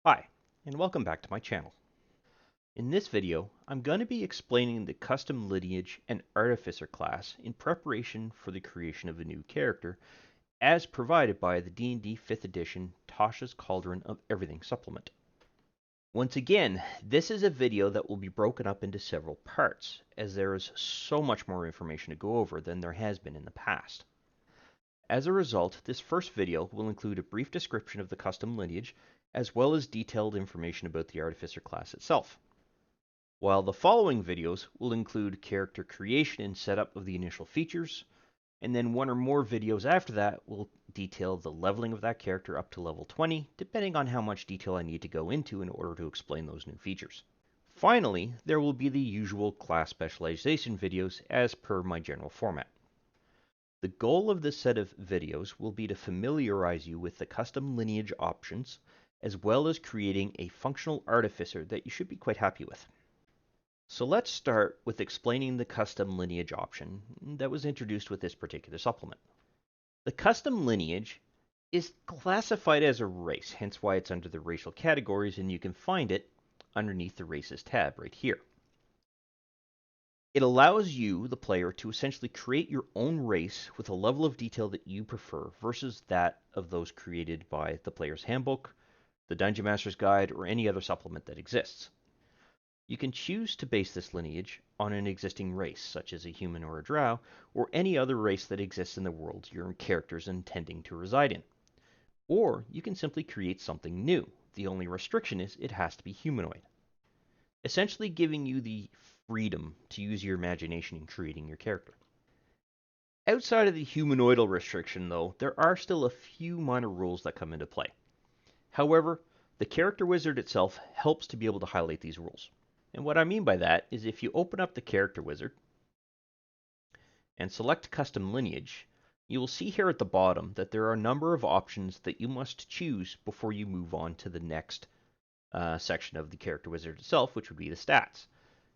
Hi, and welcome back to my channel. In this video, I'm going to be explaining the custom lineage and artificer class in preparation for the creation of a new character, as provided by the D&D 5th edition Tasha's Cauldron of Everything supplement. Once again, this is a video that will be broken up into several parts, as there is so much more information to go over than there has been in the past. As a result, this first video will include a brief description of the custom lineage, as well as detailed information about the Artificer class itself. While the following videos will include character creation and setup of the initial features, and then one or more videos after that will detail the leveling of that character up to level 20, depending on how much detail I need to go into in order to explain those new features. Finally, there will be the usual class specialization videos as per my general format. The goal of this set of videos will be to familiarize you with the custom lineage options, as well as creating a functional artificer that you should be quite happy with. So let's start with explaining the custom lineage option that was introduced with this particular supplement. The custom lineage is classified as a race, hence why it's under the racial categories, and you can find it underneath the races tab right here. It allows you, the player, to essentially create your own race with a level of detail that you prefer versus that of those created by the player's handbook, the Dungeon Master's Guide, or any other supplement that exists. You can choose to base this lineage on an existing race, such as a human or a drow, or any other race that exists in the world your character is intending to reside in. Or you can simply create something new. The only restriction is it has to be humanoid, essentially giving you the freedom to use your imagination in creating your character. Outside of the humanoidal restriction, though, there are still a few minor rules that come into play. However, the character wizard itself helps to be able to highlight these rules. And what I mean by that is if you open up the character wizard and select custom lineage, you will see here at the bottom that there are a number of options that you must choose before you move on to the next section of the character wizard itself, which would be the stats.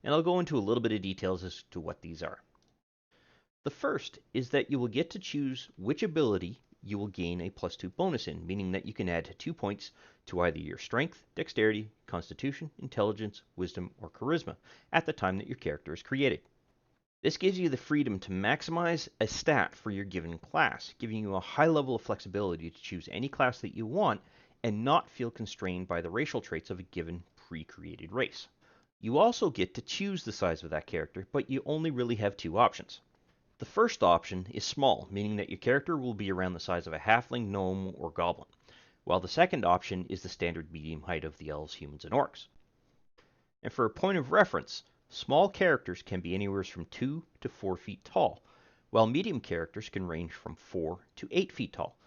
And I'll go into a little bit of details as to what these are. The first is that you will get to choose which ability you will gain a +2 bonus in, meaning that you can add 2 points to either your strength, dexterity, constitution, intelligence, wisdom, or charisma at the time that your character is created. This gives you the freedom to maximize a stat for your given class, giving you a high level of flexibility to choose any class that you want and not feel constrained by the racial traits of a given pre-created race. You also get to choose the size of that character, but you only really have 2 options. The first option is small, meaning that your character will be around the size of a halfling, gnome, or goblin, while the second option is the standard medium height of the elves, humans, and orcs. And for a point of reference, small characters can be anywhere from 2 to 4 feet tall, while medium characters can range from 4 to 8 feet tall.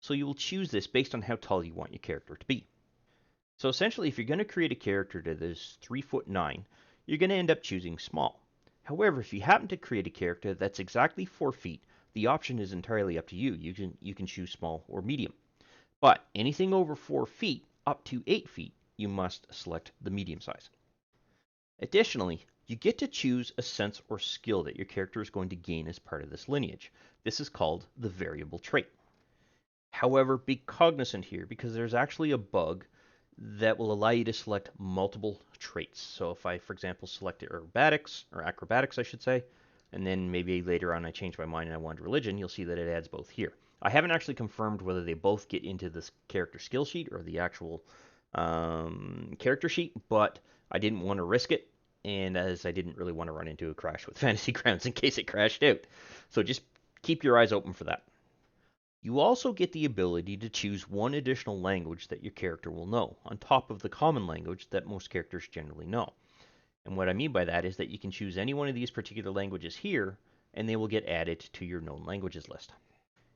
So you will choose this based on how tall you want your character to be. So essentially, if you're going to create a character that is 3'9", you're going to end up choosing small. However, if you happen to create a character that's exactly 4 feet, the option is entirely up to you. You can choose small or medium. But anything over 4 feet up to 8 feet, you must select the medium size. Additionally, you get to choose a sense or skill that your character is going to gain as part of this lineage. This is called the variable trait. However, be cognizant here because there's actually a bug that will allow you to select multiple traits. So if I, for example, select acrobatics, I should say, and then maybe later on I change my mind and I want religion, you'll see that it adds both here. I haven't actually confirmed whether they both get into this character skill sheet or the actual character sheet, but I didn't want to risk it, and as I didn't really want to run into a crash with Fantasy Grounds in case it crashed out. So just keep your eyes open for that. You also get the ability to choose one additional language that your character will know, on top of the common language that most characters generally know. And what I mean by that is that you can choose any one of these particular languages here, and they will get added to your known languages list.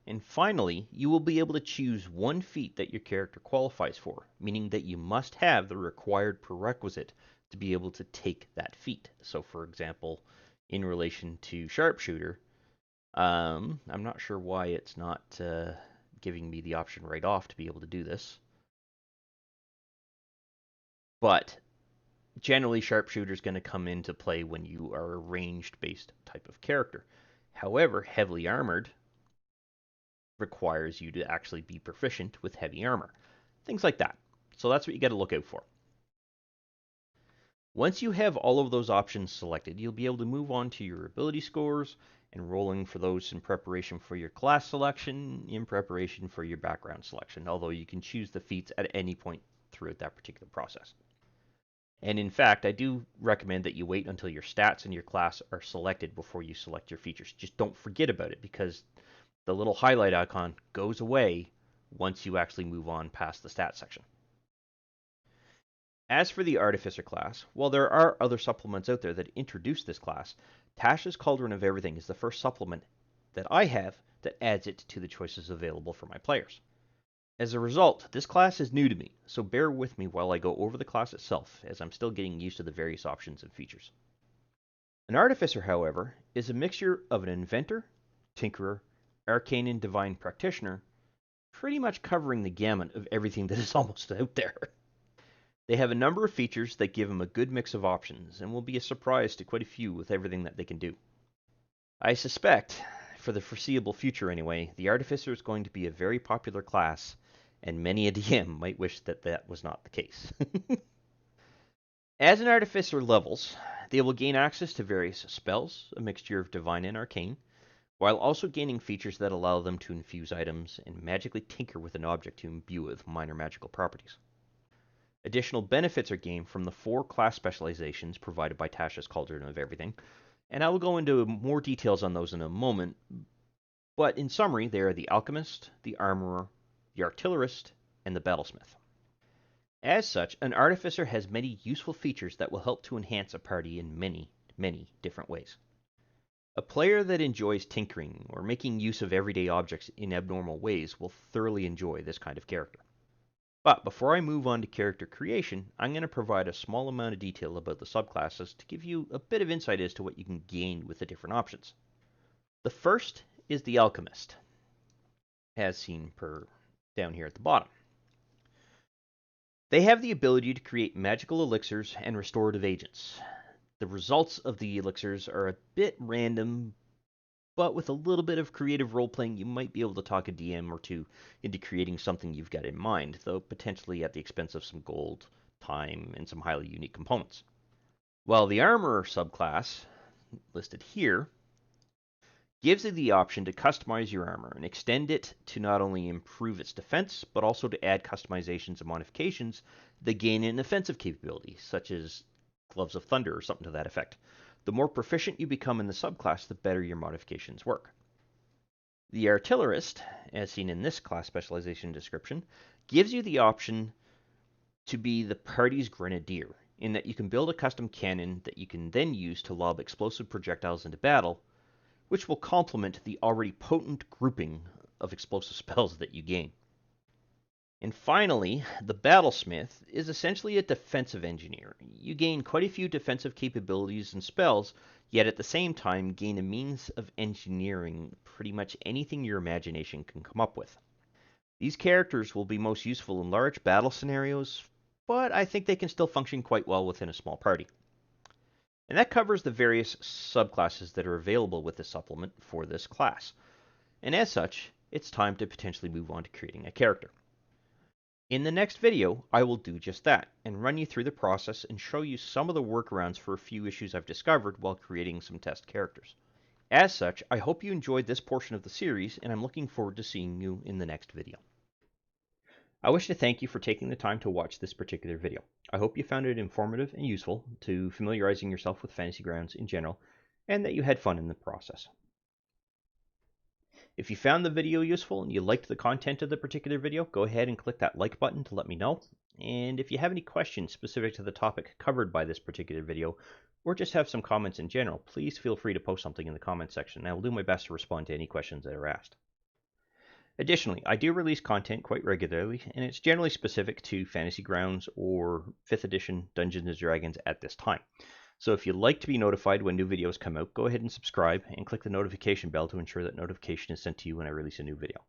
And finally, you will be able to choose one feat that your character qualifies for, meaning that you must have the required prerequisite to be able to take that feat. So for example, in relation to Sharpshooter, I'm not sure why it's not giving me the option right off to be able to do this. But generally, Sharpshooter is going to come into play when you are a ranged-based type of character. However, Heavily Armored requires you to actually be proficient with heavy armor. Things like that. so that's what you got to look out for. Once you have all of those options selected, you'll be able to move on to your ability scores, enrolling for those in preparation for your class selection, in preparation for your background selection, although you can choose the feats at any point throughout that particular process. And in fact, I do recommend that you wait until your stats and your class are selected before you select your features. Just don't forget about it, because the little highlight icon goes away once you actually move on past the stats section. As for the Artificer class, while there are other supplements out there that introduce this class, Tasha's Cauldron of Everything is the first supplement that I have that adds it to the choices available for my players. As a result, this class is new to me, so bear with me while I go over the class itself, as I'm still getting used to the various options and features. An Artificer, however, is a mixture of an Inventor, Tinkerer, Arcane and Divine Practitioner, pretty much covering the gamut of everything that is almost out there. They have a number of features that give them a good mix of options, and will be a surprise to quite a few with everything that they can do. I suspect, for the foreseeable future anyway, the Artificer is going to be a very popular class, and many a DM might wish that that was not the case. As an Artificer levels, they will gain access to various spells, a mixture of Divine and Arcane, while also gaining features that allow them to infuse items and magically tinker with an object to imbue it with minor magical properties. Additional benefits are gained from the 4 class specializations provided by Tasha's Cauldron of Everything, and I will go into more details on those in a moment, but in summary, they are the Alchemist, the Armorer, the Artillerist, and the Battlesmith. As such, an Artificer has many useful features that will help to enhance a party in many, many different ways. A player that enjoys tinkering or making use of everyday objects in abnormal ways will thoroughly enjoy this kind of character. But before I move on to character creation, I'm going to provide a small amount of detail about the subclasses to give you a bit of insight as to what you can gain with the different options. The first is the Alchemist, as seen down here at the bottom. They have the ability to create magical elixirs and restorative agents. The results of the elixirs are a bit random, but with a little bit of creative role-playing, you might be able to talk a DM or two into creating something you've got in mind, though potentially at the expense of some gold, time, and some highly unique components. While the Armorer subclass, listed here, gives you the option to customize your armor and extend it to not only improve its defense, but also to add customizations and modifications that gain an offensive capability, such as Gloves of Thunder or something to that effect. The more proficient you become in the subclass, the better your modifications work. The Artillerist, as seen in this class specialization description, gives you the option to be the party's grenadier, in that you can build a custom cannon that you can then use to lob explosive projectiles into battle, which will complement the already potent grouping of explosive spells that you gain. And finally, the Battlesmith is essentially a defensive engineer. You gain quite a few defensive capabilities and spells, yet at the same time gain a means of engineering pretty much anything your imagination can come up with. These characters will be most useful in large battle scenarios, but I think they can still function quite well within a small party. And that covers the various subclasses that are available with the supplement for this class. And as such, it's time to potentially move on to creating a character. In the next video, I will do just that, and run you through the process and show you some of the workarounds for a few issues I've discovered while creating some test characters. As such, I hope you enjoyed this portion of the series, and I'm looking forward to seeing you in the next video. I wish to thank you for taking the time to watch this particular video. I hope you found it informative and useful to familiarizing yourself with Fantasy Grounds in general, and that you had fun in the process. If you found the video useful and you liked the content of the particular video, go ahead and click that like button to let me know. And if you have any questions specific to the topic covered by this particular video, or just have some comments in general, please feel free to post something in the comments section, and I will do my best to respond to any questions that are asked. Additionally, I do release content quite regularly, and it's generally specific to Fantasy Grounds or 5th edition Dungeons & Dragons at this time. So if you'd like to be notified when new videos come out, go ahead and subscribe and click the notification bell to ensure that notification is sent to you when I release a new video.